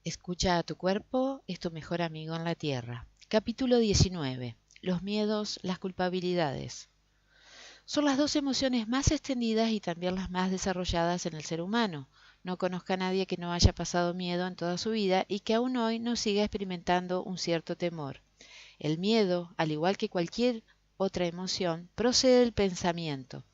Escucha a tu cuerpo, es tu mejor amigo en la tierra. Capítulo 19. Los miedos, las culpabilidades. Son las dos emociones más extendidas y también las más desarrolladas en el ser humano. No conozco a nadie que no haya pasado miedo en toda su vida y que aún hoy no siga experimentando un cierto temor. El miedo, al igual que cualquier otra emoción, procede del pensamiento.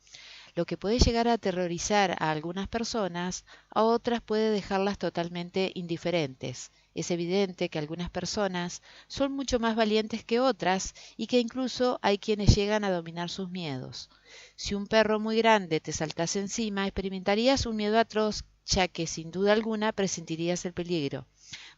Lo que puede llegar a aterrorizar a algunas personas, a otras puede dejarlas totalmente indiferentes. Es evidente que algunas personas son mucho más valientes que otras y que incluso hay quienes llegan a dominar sus miedos. Si un perro muy grande te saltase encima, experimentarías un miedo atroz, ya que sin duda alguna presentirías el peligro.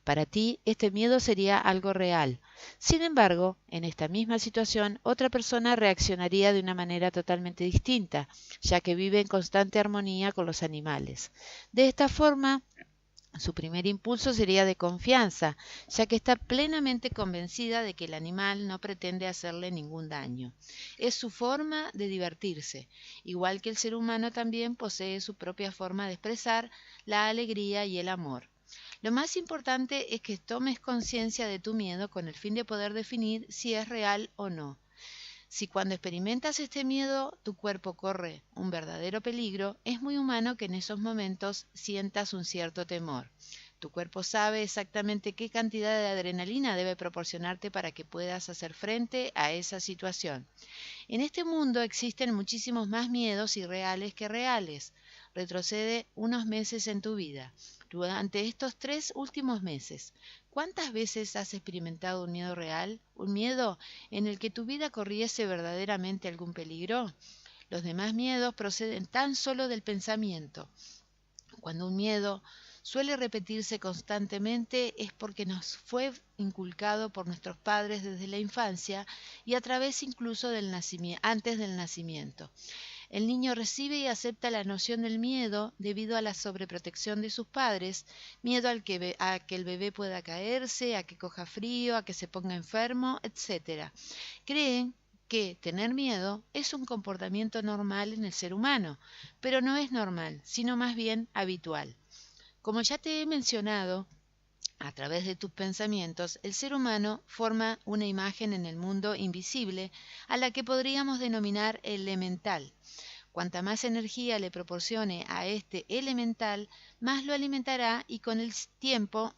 Para ti, este miedo sería algo real. Sin embargo, en esta misma situación, otra persona reaccionaría de una manera totalmente distinta, ya que vive en constante armonía con los animales. De esta forma, su primer impulso sería de confianza, ya que está plenamente convencida de que el animal no pretende hacerle ningún daño. Es su forma de divertirse, igual que el ser humano también posee su propia forma de expresar la alegría y el amor. Lo más importante es que tomes conciencia de tu miedo con el fin de poder definir si es real o no. Si cuando experimentas este miedo tu cuerpo corre un verdadero peligro, es muy humano que en esos momentos sientas un cierto temor. Tu cuerpo sabe exactamente qué cantidad de adrenalina debe proporcionarte para que puedas hacer frente a esa situación. En este mundo existen muchísimos más miedos irreales que reales. Retrocede unos meses en tu vida. Durante estos 3 últimos meses, ¿cuántas veces has experimentado un miedo real? ¿Un miedo en el que tu vida corriese verdaderamente algún peligro? Los demás miedos proceden tan solo del pensamiento. Cuando un miedo suele repetirse constantemente es porque nos fue inculcado por nuestros padres desde la infancia y a través incluso antes del nacimiento. El niño recibe y acepta la noción del miedo debido a la sobreprotección de sus padres, miedo a que el bebé pueda caerse, a que coja frío, a que se ponga enfermo, etc. Creen que tener miedo es un comportamiento normal en el ser humano, pero no es normal, sino más bien habitual. Como ya te he mencionado, a través de tus pensamientos, el ser humano forma una imagen en el mundo invisible a la que podríamos denominar elemental. Cuanta más energía le proporcione a este elemental, más lo alimentará y con el tiempo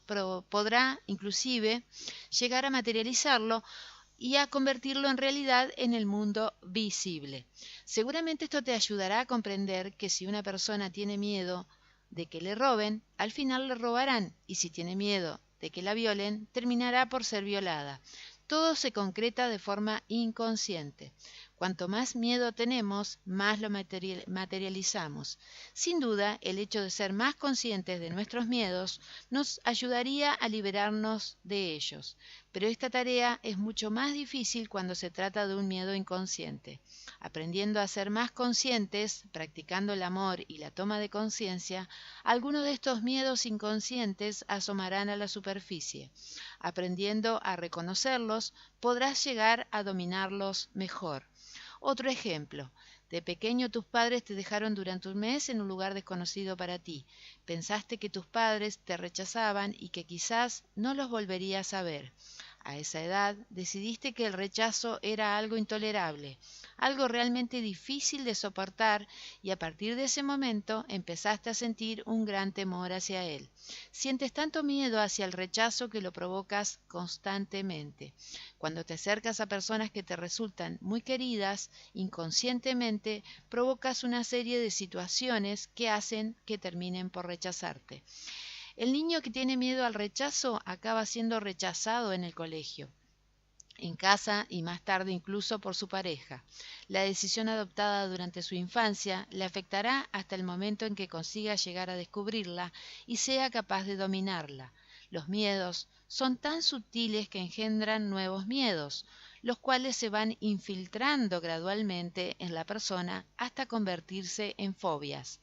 podrá inclusive llegar a materializarlo y a convertirlo en realidad en el mundo visible. Seguramente esto te ayudará a comprender que si una persona tiene miedo de que le roben, al final le robarán, y si tiene miedo de que la violen, terminará por ser violada. Todo se concreta de forma inconsciente. Cuanto más miedo tenemos, más lo materializamos. Sin duda, el hecho de ser más conscientes de nuestros miedos nos ayudaría a liberarnos de ellos, pero esta tarea es mucho más difícil cuando se trata de un miedo inconsciente. Aprendiendo a ser más conscientes, practicando el amor y la toma de conciencia, algunos de estos miedos inconscientes asomarán a la superficie. Aprendiendo a reconocerlos, podrás llegar a dominarlos mejor. Otro ejemplo. De pequeño tus padres te dejaron durante un mes en un lugar desconocido para ti. Pensaste que tus padres te rechazaban y que quizás no los volverías a ver. A esa edad decidiste que el rechazo era algo intolerable, algo realmente difícil de soportar y a partir de ese momento empezaste a sentir un gran temor hacia él. Sientes tanto miedo hacia el rechazo que lo provocas constantemente. Cuando te acercas a personas que te resultan muy queridas, inconscientemente provocas una serie de situaciones que hacen que terminen por rechazarte. El niño que tiene miedo al rechazo acaba siendo rechazado en el colegio, en casa y más tarde incluso por su pareja. La decisión adoptada durante su infancia le afectará hasta el momento en que consiga llegar a descubrirla y sea capaz de dominarla. Los miedos son tan sutiles que engendran nuevos miedos, los cuales se van infiltrando gradualmente en la persona hasta convertirse en fobias.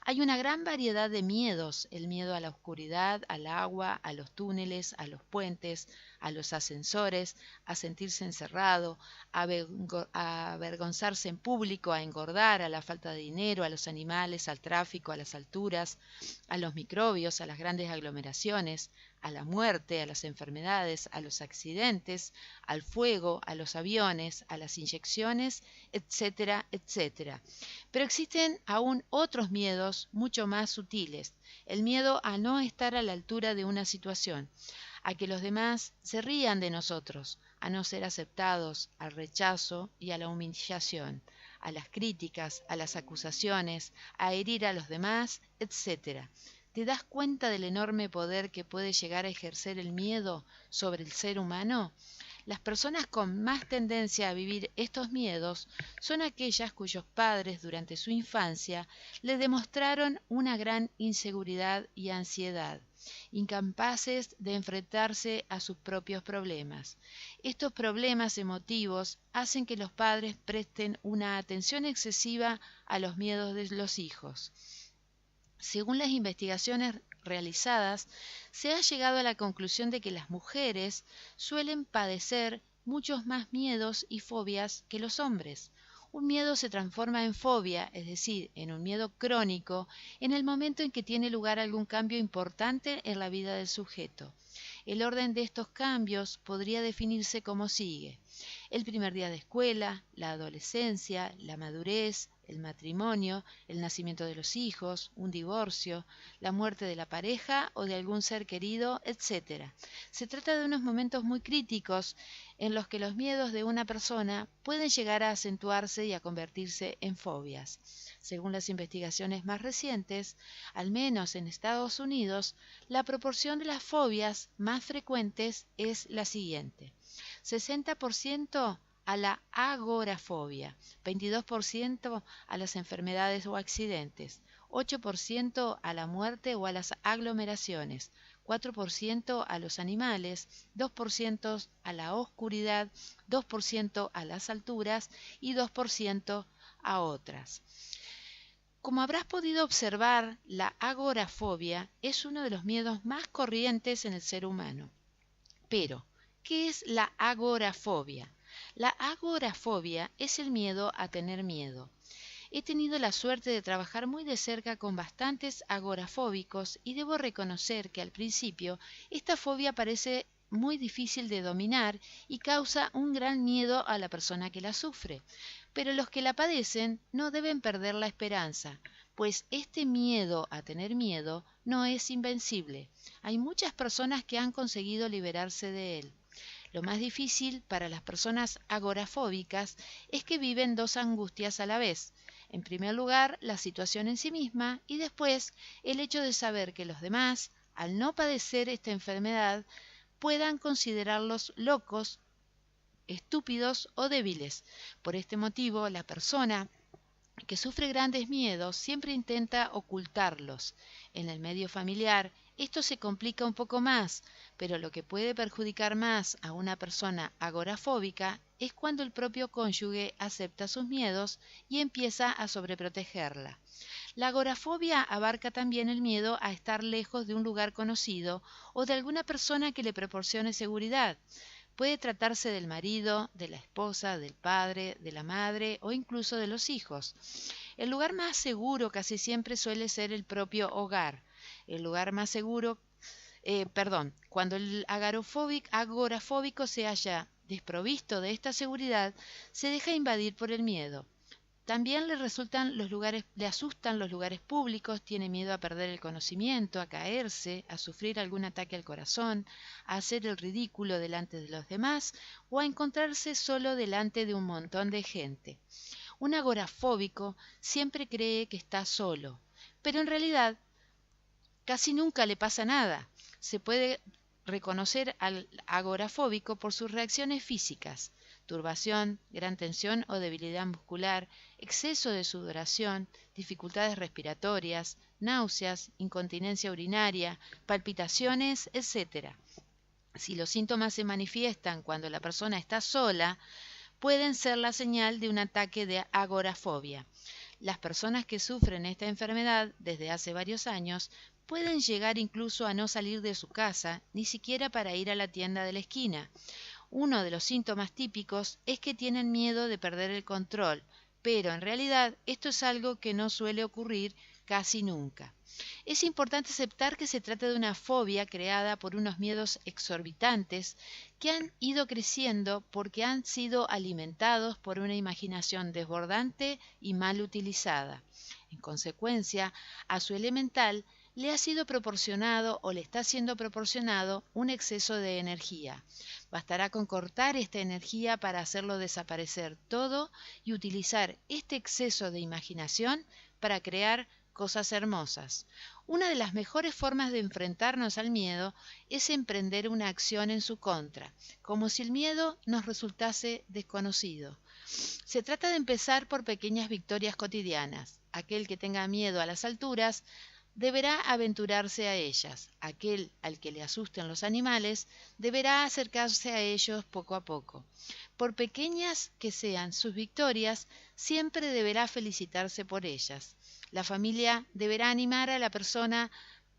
Hay una gran variedad de miedos: el miedo a la oscuridad, al agua, a los túneles, a los puentes, a los ascensores, a sentirse encerrado, a avergonzarse en público, a engordar, a la falta de dinero, a los animales, al tráfico, a las alturas, a los microbios, a las grandes aglomeraciones, a la muerte, a las enfermedades, a los accidentes, al fuego, a los aviones, a las inyecciones, etcétera, etcétera. Pero existen aún otros miedos mucho más sutiles: el miedo a no estar a la altura de una situación, a que los demás se rían de nosotros, a no ser aceptados, al rechazo y a la humillación, a las críticas, a las acusaciones, a herir a los demás, etcétera. ¿Te das cuenta del enorme poder que puede llegar a ejercer el miedo sobre el ser humano? Las personas con más tendencia a vivir estos miedos son aquellas cuyos padres durante su infancia le demostraron una gran inseguridad y ansiedad, incapaces de enfrentarse a sus propios problemas. Estos problemas emotivos hacen que los padres presten una atención excesiva a los miedos de los hijos. Según las investigaciones realizadas, se ha llegado a la conclusión de que las mujeres suelen padecer muchos más miedos y fobias que los hombres. Un miedo se transforma en fobia, es decir, en un miedo crónico, en el momento en que tiene lugar algún cambio importante en la vida del sujeto. El orden de estos cambios podría definirse como sigue: el primer día de escuela, la adolescencia, la madurez, el matrimonio, el nacimiento de los hijos, un divorcio, la muerte de la pareja o de algún ser querido, etc. Se trata de unos momentos muy críticos en los que los miedos de una persona pueden llegar a acentuarse y a convertirse en fobias. Según las investigaciones más recientes, al menos en Estados Unidos, la proporción de las fobias más frecuentes es la siguiente: 60% a la agorafobia, 22% a las enfermedades o accidentes, 8% a la muerte o a las aglomeraciones, 4% a los animales, 2% a la oscuridad, 2% a las alturas y 2% a otras. Como habrás podido observar, la agorafobia es uno de los miedos más corrientes en el ser humano. Pero, ¿qué es la agorafobia? La agorafobia es el miedo a tener miedo. He tenido la suerte de trabajar muy de cerca con bastantes agorafóbicos y debo reconocer que al principio esta fobia parece muy difícil de dominar y causa un gran miedo a la persona que la sufre. Pero los que la padecen no deben perder la esperanza, pues este miedo a tener miedo no es invencible. Hay muchas personas que han conseguido liberarse de él. Lo más difícil para las personas agorafóbicas es que viven dos angustias a la vez. En primer lugar, la situación en sí misma, y después el hecho de saber que los demás, al no padecer esta enfermedad, puedan considerarlos locos, estúpidos o débiles. Por este motivo, la persona que sufre grandes miedos siempre intenta ocultarlos. En el medio familiar, esto se complica un poco más, pero lo que puede perjudicar más a una persona agorafóbica es cuando el propio cónyuge acepta sus miedos y empieza a sobreprotegerla. La agorafobia abarca también el miedo a estar lejos de un lugar conocido o de alguna persona que le proporcione seguridad. Puede tratarse del marido, de la esposa, del padre, de la madre o incluso de los hijos. El lugar más seguro casi siempre suele ser el propio hogar. El lugar más seguro, cuando el agorafóbico se haya desprovisto de esta seguridad, se deja invadir por el miedo. También le asustan los lugares públicos, tiene miedo a perder el conocimiento, a caerse, a sufrir algún ataque al corazón, a hacer el ridículo delante de los demás o a encontrarse solo delante de un montón de gente. Un agorafóbico siempre cree que está solo, pero en realidad casi nunca le pasa nada. Se puede reconocer al agorafóbico por sus reacciones físicas: turbación, gran tensión o debilidad muscular, exceso de sudoración, dificultades respiratorias, náuseas, incontinencia urinaria, palpitaciones, etc. Si los síntomas se manifiestan cuando la persona está sola, pueden ser la señal de un ataque de agorafobia. Las personas que sufren esta enfermedad desde hace varios años pueden llegar incluso a no salir de su casa, ni siquiera para ir a la tienda de la esquina. Uno de los síntomas típicos es que tienen miedo de perder el control, pero en realidad esto es algo que no suele ocurrir casi nunca. Es importante aceptar que se trata de una fobia creada por unos miedos exorbitantes que han ido creciendo porque han sido alimentados por una imaginación desbordante y mal utilizada. En consecuencia, a su elemental le ha sido proporcionado o le está siendo proporcionado un exceso de energía. Bastará con cortar esta energía para hacerlo desaparecer todo y utilizar este exceso de imaginación para crear cosas hermosas. Una de las mejores formas de enfrentarnos al miedo es emprender una acción en su contra, como si el miedo nos resultase desconocido. Se trata de empezar por pequeñas victorias cotidianas. Aquel que tenga miedo a las alturas deberá aventurarse a ellas. Aquel al que le asusten los animales deberá acercarse a ellos poco a poco. Por pequeñas que sean sus victorias, siempre deberá felicitarse por ellas. La familia deberá animar a la persona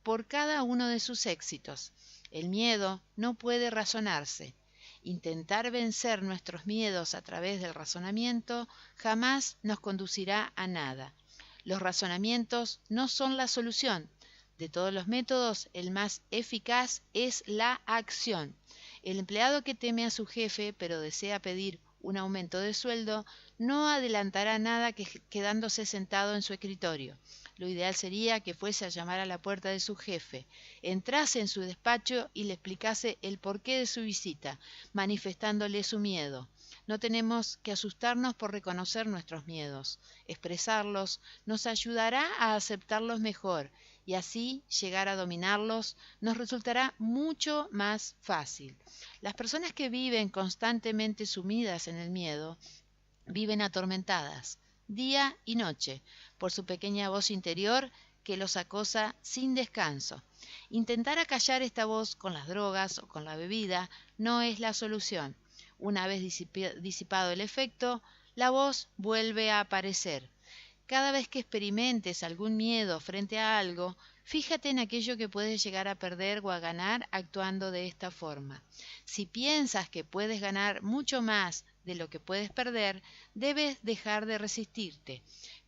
por cada uno de sus éxitos. El miedo no puede razonarse. Intentar vencer nuestros miedos a través del razonamiento jamás nos conducirá a nada. Los razonamientos no son la solución. De todos los métodos, el más eficaz es la acción. El empleado que teme a su jefe, pero desea pedir un aumento de sueldo, no adelantará nada quedándose sentado en su escritorio. Lo ideal sería que fuese a llamar a la puerta de su jefe, entrase en su despacho y le explicase el porqué de su visita, manifestándole su miedo. No tenemos que asustarnos por reconocer nuestros miedos. Expresarlos nos ayudará a aceptarlos mejor y así llegar a dominarlos nos resultará mucho más fácil. Las personas que viven constantemente sumidas en el miedo viven atormentadas, día y noche, por su pequeña voz interior que los acosa sin descanso. Intentar acallar esta voz con las drogas o con la bebida no es la solución. Una vez disipado el efecto, la voz vuelve a aparecer. Cada vez que experimentes algún miedo frente a algo, fíjate en aquello que puedes llegar a perder o a ganar actuando de esta forma. Si piensas que puedes ganar mucho más de lo que puedes perder, debes dejar de resistirte.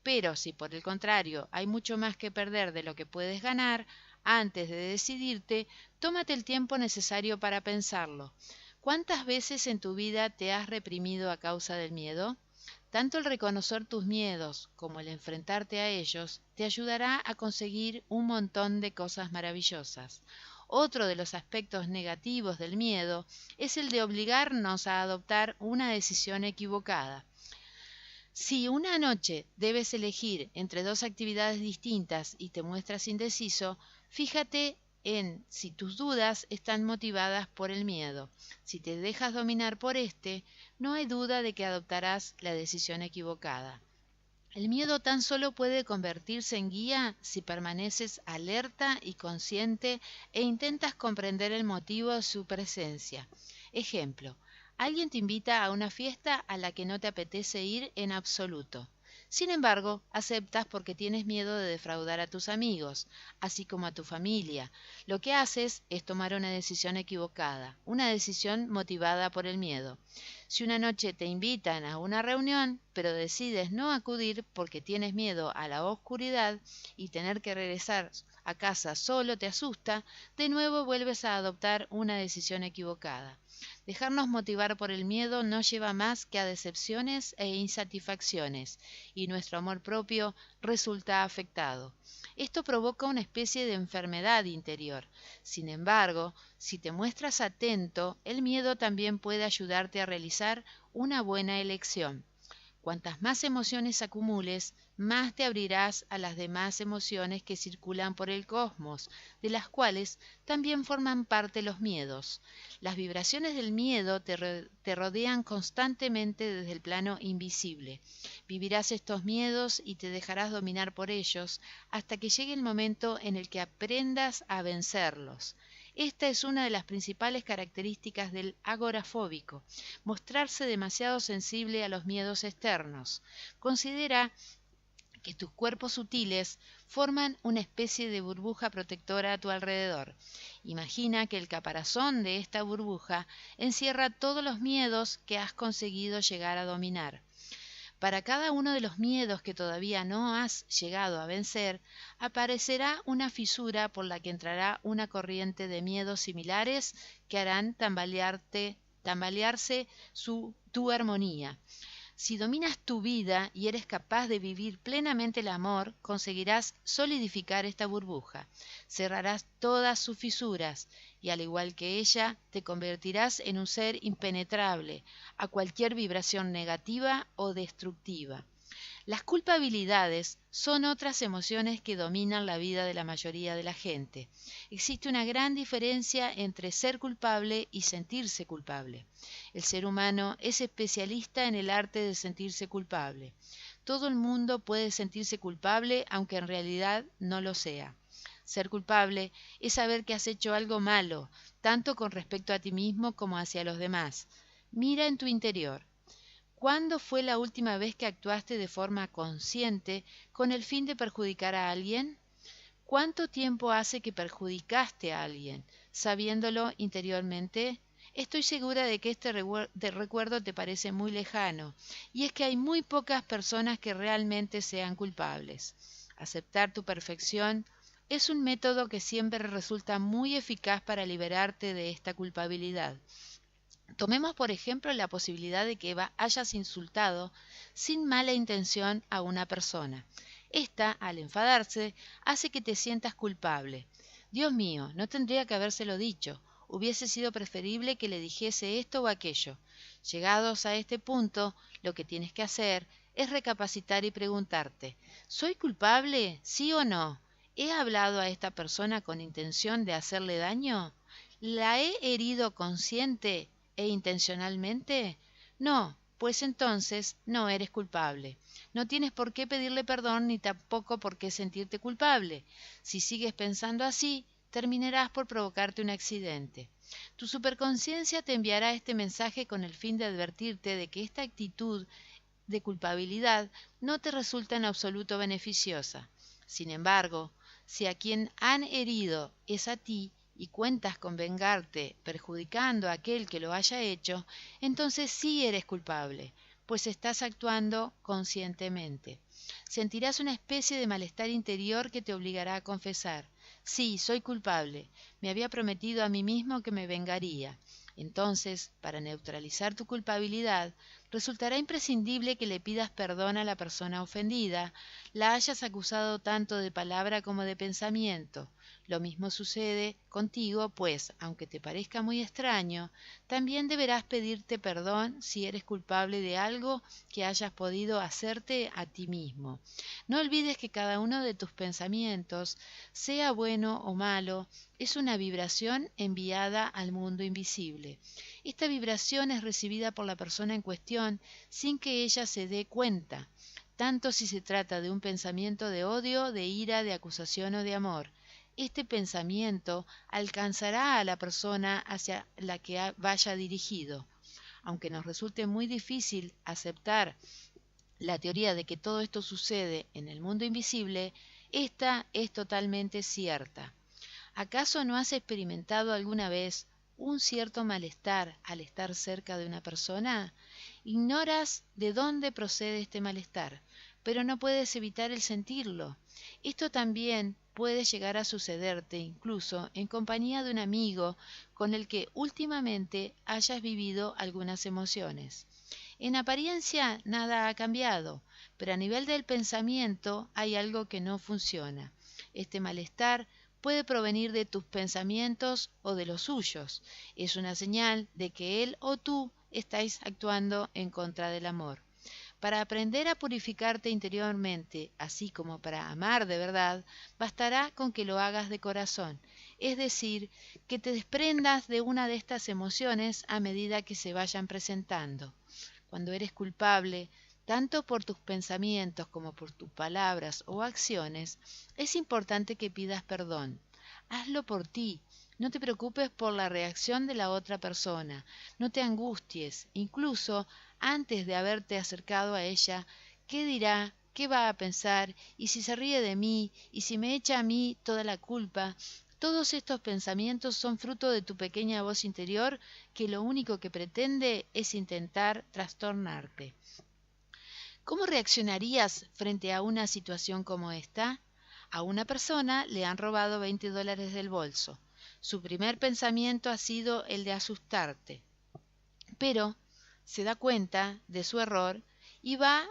Pero si por el contrario hay mucho más que perder de lo que puedes ganar, antes de decidirte, tómate el tiempo necesario para pensarlo. ¿Cuántas veces en tu vida te has reprimido a causa del miedo? Tanto el reconocer tus miedos como el enfrentarte a ellos te ayudará a conseguir un montón de cosas maravillosas. Otro de los aspectos negativos del miedo es el de obligarnos a adoptar una decisión equivocada. Si una noche debes elegir entre dos actividades distintas y te muestras indeciso, fíjate en si tus dudas están motivadas por el miedo. Si te dejas dominar por este, no hay duda de que adoptarás la decisión equivocada. El miedo tan solo puede convertirse en guía si permaneces alerta y consciente e intentas comprender el motivo de su presencia. Ejemplo, alguien te invita a una fiesta a la que no te apetece ir en absoluto. Sin embargo, aceptas porque tienes miedo de defraudar a tus amigos, así como a tu familia. Lo que haces es tomar una decisión equivocada, una decisión motivada por el miedo. Si una noche te invitan a una reunión, pero decides no acudir porque tienes miedo a la oscuridad y tener que regresar a casa solo te asusta, de nuevo vuelves a adoptar una decisión equivocada. Dejarnos motivar por el miedo no lleva más que a decepciones e insatisfacciones, y nuestro amor propio resulta afectado. Esto provoca una especie de enfermedad interior. Sin embargo, si te muestras atento, el miedo también puede ayudarte a realizar una buena elección. Cuantas más emociones acumules, más te abrirás a las demás emociones que circulan por el cosmos, de las cuales también forman parte los miedos. Las vibraciones del miedo te rodean constantemente desde el plano invisible. Vivirás estos miedos y te dejarás dominar por ellos hasta que llegue el momento en el que aprendas a vencerlos. Esta es una de las principales características del agorafóbico, mostrarse demasiado sensible a los miedos externos. Considera que tus cuerpos sutiles forman una especie de burbuja protectora a tu alrededor. Imagina que el caparazón de esta burbuja encierra todos los miedos que has conseguido llegar a dominar. Para cada uno de los miedos que todavía no has llegado a vencer, aparecerá una fisura por la que entrará una corriente de miedos similares que harán tambalearse tu armonía. Si dominas tu vida y eres capaz de vivir plenamente el amor, conseguirás solidificar esta burbuja, cerrarás todas sus fisuras y, al igual que ella, te convertirás en un ser impenetrable a cualquier vibración negativa o destructiva. Las culpabilidades son otras emociones que dominan la vida de la mayoría de la gente. Existe una gran diferencia entre ser culpable y sentirse culpable. El ser humano es especialista en el arte de sentirse culpable. Todo el mundo puede sentirse culpable, aunque en realidad no lo sea. Ser culpable es saber que has hecho algo malo, tanto con respecto a ti mismo como hacia los demás. Mira en tu interior. ¿Cuándo fue la última vez que actuaste de forma consciente con el fin de perjudicar a alguien? ¿Cuánto tiempo hace que perjudicaste a alguien, sabiéndolo interiormente? Estoy segura de que este recuerdo te parece muy lejano, y es que hay muy pocas personas que realmente sean culpables. Aceptar tu perfección es un método que siempre resulta muy eficaz para liberarte de esta culpabilidad. Tomemos, por ejemplo, la posibilidad de que hayas insultado sin mala intención a una persona. Esta, al enfadarse, hace que te sientas culpable. Dios mío, no tendría que habérselo dicho. Hubiese sido preferible que le dijese esto o aquello. Llegados a este punto, lo que tienes que hacer es recapacitar y preguntarte, ¿soy culpable? ¿Sí o no? ¿He hablado a esta persona con intención de hacerle daño? ¿La he herido consciente e intencionalmente? No, pues entonces no eres culpable. No tienes por qué pedirle perdón ni tampoco por qué sentirte culpable. Si sigues pensando así, terminarás por provocarte un accidente. Tu superconciencia te enviará este mensaje con el fin de advertirte de que esta actitud de culpabilidad no te resulta en absoluto beneficiosa. Sin embargo, si a quien han herido es a ti, y cuentas con vengarte perjudicando a aquel que lo haya hecho, entonces sí eres culpable, pues estás actuando conscientemente. Sentirás una especie de malestar interior que te obligará a confesar: sí, soy culpable, me había prometido a mí mismo que me vengaría. Entonces, para neutralizar tu culpabilidad, resultará imprescindible que le pidas perdón a la persona ofendida, la hayas acusado tanto de palabra como de pensamiento. Lo mismo sucede contigo, pues, aunque te parezca muy extraño, también deberás pedirte perdón si eres culpable de algo que hayas podido hacerte a ti mismo. No olvides que cada uno de tus pensamientos, sea bueno o malo, es una vibración enviada al mundo invisible. Esta vibración es recibida por la persona en cuestión sin que ella se dé cuenta, tanto si se trata de un pensamiento de odio, de ira, de acusación o de amor. Este pensamiento alcanzará a la persona hacia la que vaya dirigido. Aunque nos resulte muy difícil aceptar la teoría de que todo esto sucede en el mundo invisible, esta es totalmente cierta. ¿Acaso no has experimentado alguna vez un cierto malestar al estar cerca de una persona? Ignoras de dónde procede este malestar, pero no puedes evitar el sentirlo. Esto también puede llegar a sucederte incluso en compañía de un amigo con el que últimamente hayas vivido algunas emociones. En apariencia nada ha cambiado, pero a nivel del pensamiento hay algo que no funciona. Este malestar puede provenir de tus pensamientos o de los suyos. Es una señal de que él o tú estáis actuando en contra del amor. Para aprender a purificarte interiormente, así como para amar de verdad, bastará con que lo hagas de corazón, es decir, que te desprendas de una de estas emociones a medida que se vayan presentando. Cuando eres culpable, tanto por tus pensamientos como por tus palabras o acciones, es importante que pidas perdón. Hazlo por ti. No te preocupes por la reacción de la otra persona. No te angusties, incluso antes de haberte acercado a ella. ¿Qué dirá ¿Qué va a pensar? ¿Y si se ríe de mí? ¿Y si me echa a mí toda la culpa? Todos estos pensamientos son fruto de tu pequeña voz interior que lo único que pretende es intentar trastornarte. ¿Cómo reaccionarías frente a una situación como esta? A una persona le han robado $20 del bolso. Su primer pensamiento ha sido el de asustarte, pero se da cuenta de su error y va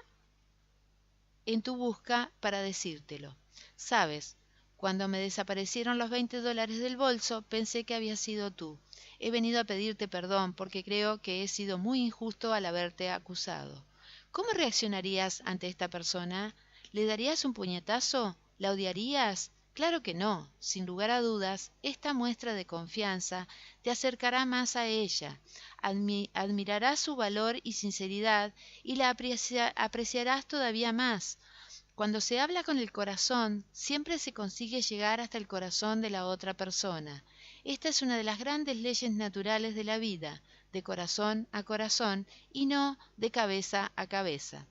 en tu busca para decírtelo. Sabes, cuando me desaparecieron los $20 del bolso, pensé que había sido tú. He venido a pedirte perdón porque creo que he sido muy injusto al haberte acusado. ¿Cómo reaccionarías ante esta persona? ¿Le darías un puñetazo? ¿La odiarías? Claro que no. Sin lugar a dudas, esta muestra de confianza te acercará más a ella. Admirarás su valor y sinceridad y la apreciarás todavía más. Cuando se habla con el corazón, siempre se consigue llegar hasta el corazón de la otra persona. Esta es una de las grandes leyes naturales de la vida, de corazón a corazón y no de cabeza a cabeza.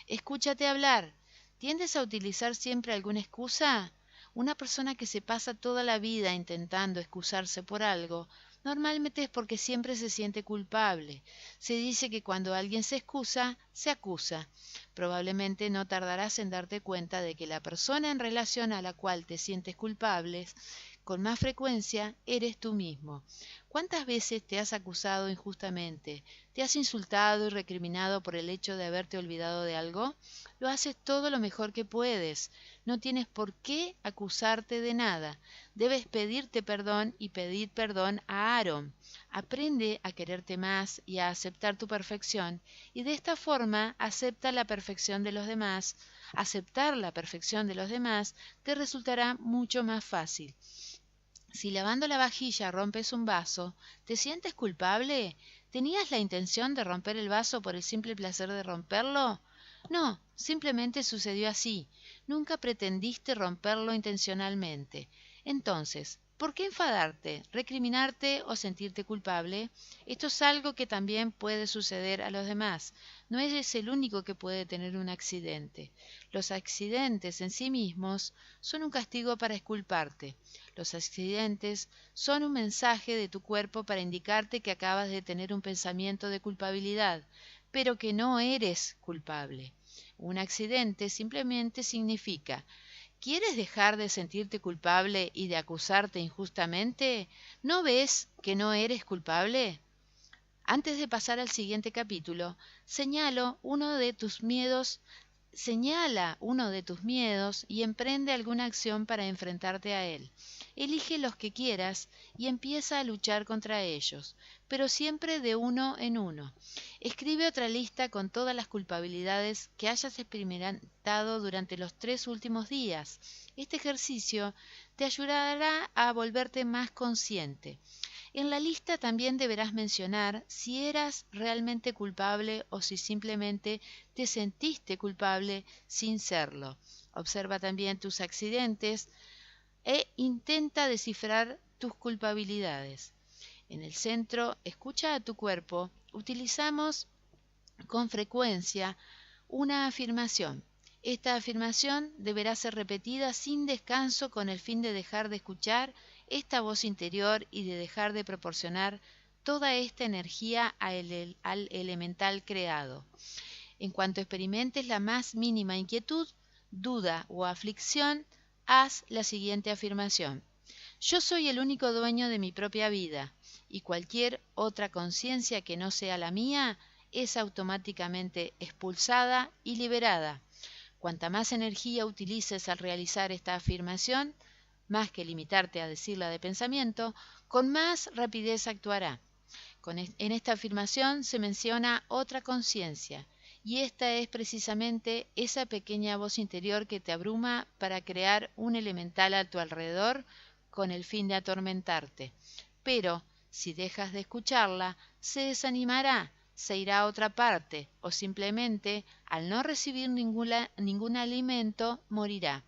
Escúchate hablar. ¿Tiendes a utilizar siempre alguna excusa? Una persona que se pasa toda la vida intentando excusarse por algo, normalmente es porque siempre se siente culpable. Se dice que cuando alguien se excusa, se acusa. Probablemente no tardarás en darte cuenta de que la persona en relación a la cual te sientes culpable con más frecuencia eres tú mismo. ¿Cuántas veces te has acusado injustamente? ¿Te has insultado y recriminado por el hecho de haberte olvidado de algo? Lo haces todo lo mejor que puedes. No tienes por qué acusarte de nada. Debes pedirte perdón y pedir perdón a Aaron. Aprende a quererte más y a aceptar tu perfección, y de esta forma acepta la perfección de los demás. Aceptar la perfección de los demás te resultará mucho más fácil. Si lavando la vajilla rompes un vaso, ¿te sientes culpable? ¿Tenías la intención de romper el vaso por el simple placer de romperlo? No, simplemente sucedió así. Nunca pretendiste romperlo intencionalmente. Entonces, ¿por qué enfadarte, recriminarte o sentirte culpable? Esto es algo que también puede suceder a los demás. No eres el único que puede tener un accidente. Los accidentes en sí mismos son un castigo para exculparte. Los accidentes son un mensaje de tu cuerpo para indicarte que acabas de tener un pensamiento de culpabilidad, pero que no eres culpable. Un accidente simplemente significa: ¿quieres dejar de sentirte culpable y de acusarte injustamente? ¿No ves que no eres culpable? Antes de pasar al siguiente capítulo, señala uno de tus miedos y emprende alguna acción para enfrentarte a él. Elige los que quieras y empieza a luchar contra ellos, pero siempre de uno en uno. Escribe otra lista con todas las culpabilidades que hayas experimentado durante los 3 últimos días. Este ejercicio te ayudará a volverte más consciente. En la lista también deberás mencionar si eras realmente culpable o si simplemente te sentiste culpable sin serlo. Observa también tus accidentes e intenta descifrar tus culpabilidades. En el centro, escucha a tu cuerpo. Utilizamos con frecuencia una afirmación. Esta afirmación deberá ser repetida sin descanso con el fin de dejar de escuchar esta voz interior y de dejar de proporcionar toda esta energía al elemental creado. En cuanto experimentes la más mínima inquietud, duda o aflicción, haz la siguiente afirmación: yo soy el único dueño de mi propia vida, y cualquier otra conciencia que no sea la mía es automáticamente expulsada y liberada. Cuanta más energía utilices al realizar esta afirmación, más que limitarte a decirla de pensamiento, con más rapidez actuará. En esta afirmación se menciona otra conciencia, y esta es precisamente esa pequeña voz interior que te abruma para crear un elemental a tu alrededor con el fin de atormentarte. Pero, si dejas de escucharla, se desanimará, se irá a otra parte, o simplemente, al no recibir ningún alimento, morirá.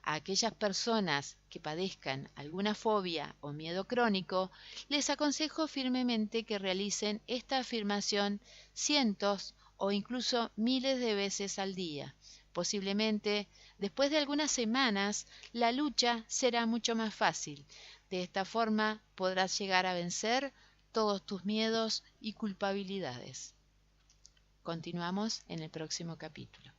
A aquellas personas que padezcan alguna fobia o miedo crónico, les aconsejo firmemente que realicen esta afirmación cientos o incluso miles de veces al día. Posiblemente, después de algunas semanas, la lucha será mucho más fácil. De esta forma podrás llegar a vencer todos tus miedos y culpabilidades. Continuamos en el próximo capítulo.